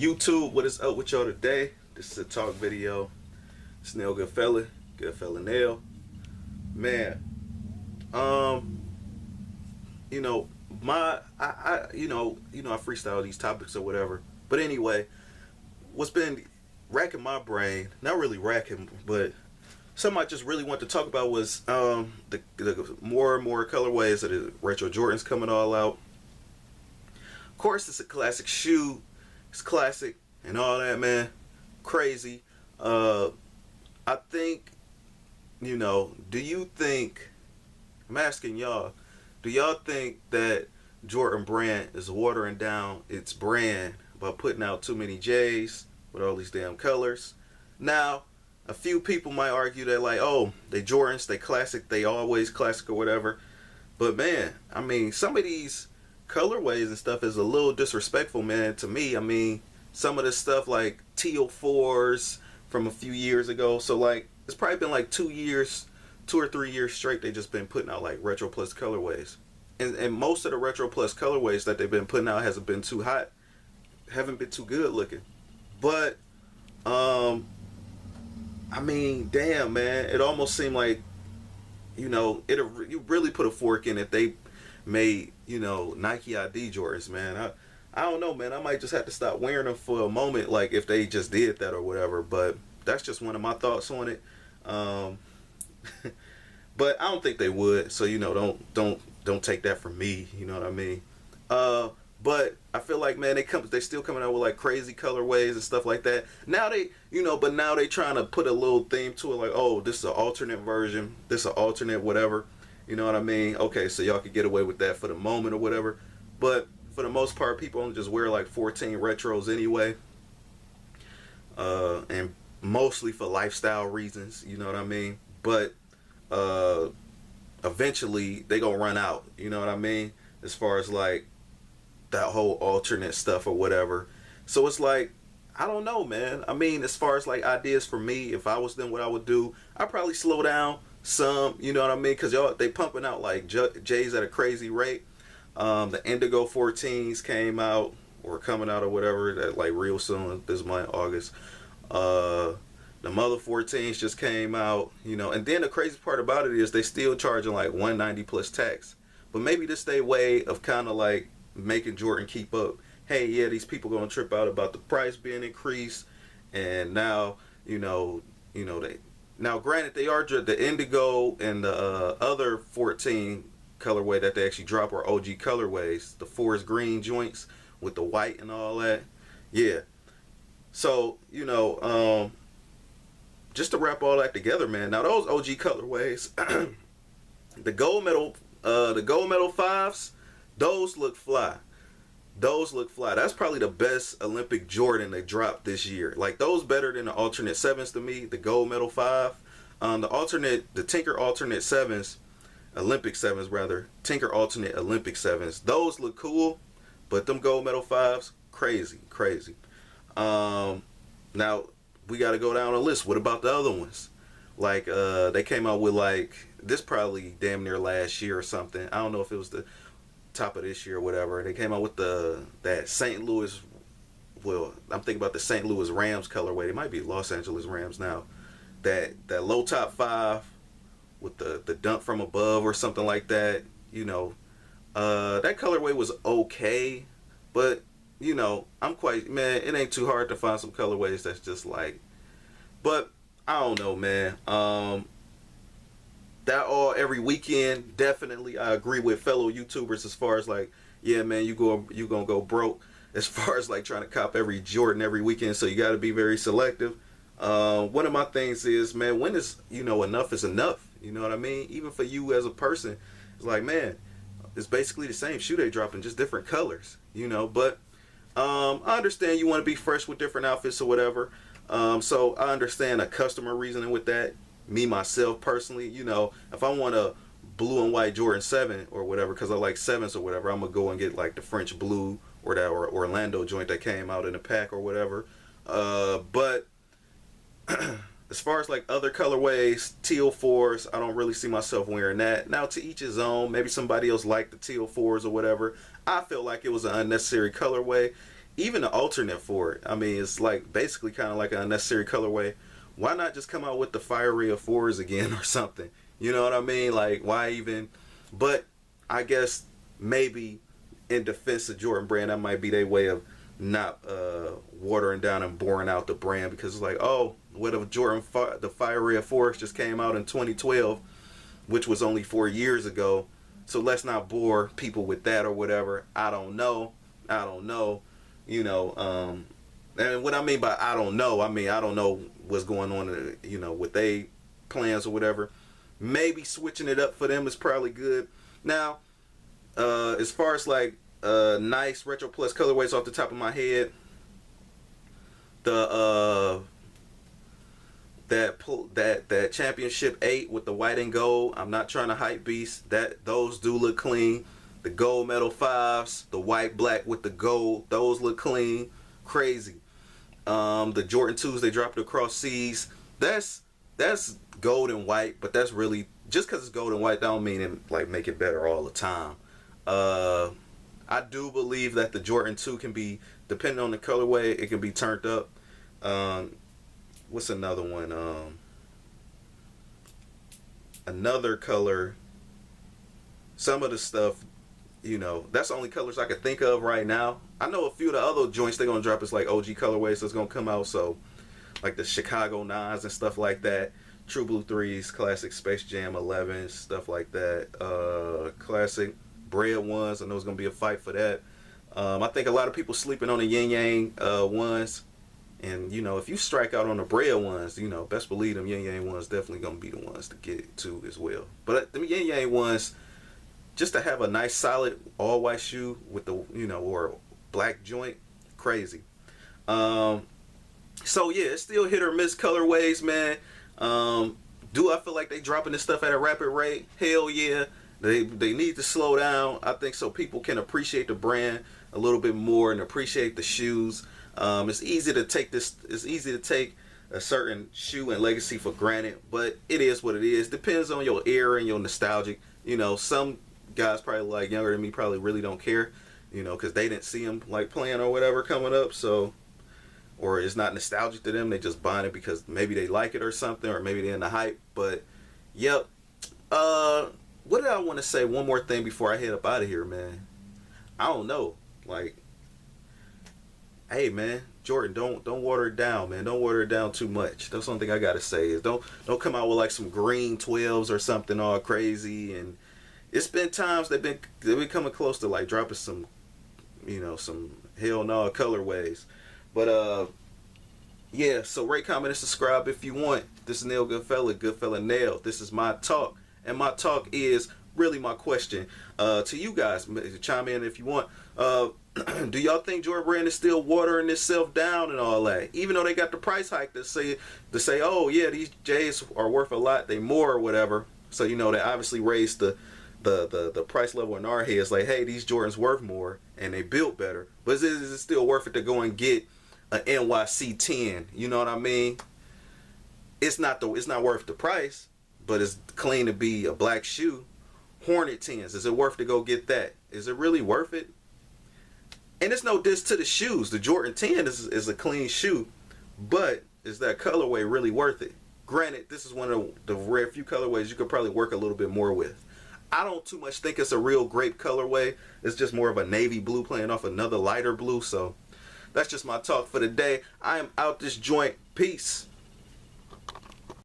YouTube, what is up with y'all today? This is a talk video. Snail good fella Nail. Man, you know, I freestyle these topics or whatever. But anyway, what's been racking my brain, not really racking, but something I just really want to talk about was the more and more colorways of the retro Jordans coming all out. Of course, it's a classic shoe. It's classic and all that, man. Crazy. I think, do you think, I'm asking y'all, do y'all think that Jordan brand is watering down its brand by putting out too many J's with all these damn colors? Now, a few people might argue that, like, oh, they Jordans, they classic, they always classic or whatever. But man, I mean, some of these colorways and stuff is a little disrespectful, man, to me. I mean, some of this stuff like teal 4s from a few years ago. So like, it's probably been like 2 or 3 years straight they just been putting out like retro plus colorways. And most of the retro plus colorways that they've been putting out hasn't been too hot, haven't been too good looking. But I mean, damn, man, it almost seemed like, you really put a fork in if they made, Nike ID Jordans, man. I don't know, man. I might just have to stop wearing them for a moment, like if they just did that or whatever. But that's just one of my thoughts on it. But I don't think they would. So don't take that from me. You know what I mean? But I feel like, man, they still coming out with like crazy colorways and stuff like that. Now but now they trying to put a little theme to it, like, oh, this is an alternate version, this is an alternate whatever. You know what I mean? Okay, so y'all could get away with that for the moment or whatever. But for the most part, people only just wear like 14 retros anyway. And mostly for lifestyle reasons, you know what I mean? But eventually they gonna run out, you know what I mean? As far as like that whole alternate stuff or whatever. So it's like, I don't know, man. I mean, as far as like ideas for me, if I was them, what I would do, I'd probably slow down some, you know what I mean? Because they pumping out like J's at a crazy rate. The Indigo 14s came out or coming out or whatever, that like real soon this month, August. The Mother 14s just came out, and then the crazy part about it is they still charging like $190 plus tax. But maybe this their way of kind of like making Jordan keep up. Hey, yeah, these people gonna trip out about the price being increased, and now now granted they are the Indigo and the other 14 colorway that they actually drop are OG colorways, the forest green joints with the white and all that. Yeah. So just to wrap all that together, man. Now those OG colorways, the gold medal 5s, those look fly. Those look fly. That's probably the best Olympic Jordan they dropped this year. Like, those better than the alternate 7s to me, the gold medal 5. The Tinker alternate 7s, Olympic 7s rather, Tinker alternate Olympic 7s, those look cool, but them gold medal 5s, crazy. Now we got to go down a list. What about the other ones? Like, they came out with like, this probably damn near last year or something. I don't know if it was the top of this year or whatever. They came out with that St. Louis, well, I'm thinking about the St. Louis Rams colorway. They might be Los Angeles Rams now. That low top 5 with the dunk from above or something like that. That colorway was okay, but man, it ain't too hard to find some colorways that's just like, but I don't know, man. That all every weekend, definitely I agree with fellow YouTubers as far as like, yeah, man, you gonna go broke as far as like trying to cop every Jordan every weekend, so you got to be very selective. One of my things is, man, when is enough is enough, you know what I mean? Even for you as a person, it's like, man, it's basically the same shoe they dropping, just different colors, but I understand you want to be fresh with different outfits or whatever. So I understand a customer reasoning with that. Me, myself, personally, if I want a blue and white Jordan 7 or whatever, because I like 7s or whatever, I'm going to go and get like the French blue or that Orlando joint that came out in a pack or whatever. But as far as like other colorways, teal 4s, I don't really see myself wearing that. Now, to each his own. Maybe somebody else liked the teal 4s or whatever. I feel like it was an unnecessary colorway. even the alternate for it. I mean, it's like basically kind of like an unnecessary colorway. Why not just come out with the Fiery of fours again or something? You know what I mean? Like, why even? But I guess maybe in defense of Jordan Brand, that might be their way of not watering down and boring out the brand, because it's like, oh, what if the Fiery of fours just came out in 2012, which was only 4 years ago? So let's not bore people with that or whatever. I don't know. You know, and what I mean by I don't know, I mean I don't know what's going on, you know, with they plans or whatever. Maybe switching it up for them is probably good. Now, as far as like nice retro plus colorways off the top of my head, the that championship 8 with the white and gold, I'm not trying to hype beast, that those do look clean. The gold medal 5s, the white black with the gold, those look clean. Crazy. The Jordan 2s they dropped across seas, that's gold and white, but that's really just because it's gold and white, that don't mean it like make it better all the time. I do believe that the Jordan 2 can be, depending on the colorway, it can be turned up. What's another one? Another color. Some of the stuff, you know, that's the only colors I can think of right now. I know a few of the other joints they're gonna drop is like OG colorways that's gonna come out. So like the Chicago 9s and stuff like that, True Blue 3s, classic Space Jam 11s, stuff like that. Classic Bread 1s. I know it's gonna be a fight for that. I think a lot of people sleeping on the Yin Yang 1s. And, you know, if you strike out on the Bread 1s, you know, best believe them Yin Yang 1s definitely going to be the ones to get to as well. But the Yin Yang 1s, just to have a nice solid all white shoe with the, you know, or black joint, crazy. So yeah, it's still hit or miss colorways, man. Do I feel like they dropping this stuff at a rapid rate? Hell yeah. They need to slow down, I think, so people can appreciate the brand a little bit more and appreciate the shoes. It's easy to take a certain shoe and legacy for granted, but it is what it is. Depends on your era and your nostalgic. You know, some guys probably like younger than me probably really don't care, you know, because they didn't see them like playing or whatever coming up. So, or it's not nostalgic to them. They just buying it because maybe they like it or something, or maybe they're in the hype. But yep. What did I want to say? One more thing before I head up out of here, man. I don't know, like. Hey man, Jordan, don't water it down, man. Don't water it down too much. That's one thing I gotta say is don't come out with like some green 12s or something all crazy. And it's been times they've been coming close to like dropping some, you know, some hell no colorways. But yeah. So rate, comment, and subscribe if you want. This is Nail Goodfella Nail. This is my talk, and my talk is really my question to you guys. Chime in if you want. Do y'all think Jordan Brand is still watering itself down and all that? Even though they got the price hike to say, oh yeah, these J's are worth a lot, they more or whatever. So you know they obviously raised the price level in our heads. Like, hey, these Jordans worth more and they built better. But is it still worth it to go and get an NYC 10? You know what I mean? It's not worth the price, but it's clean to be a black shoe. Hornet 10s, is it worth to go get that? Is it really worth it? And it's no diss to the shoes. The Jordan 10 is a clean shoe, but is that colorway really worth it? Granted, this is one of the rare few colorways you could probably work a little bit more with. I don't too much think it's a real grape colorway. It's just more of a navy blue playing off another lighter blue. So that's just my talk for the day. I am out this joint. Peace.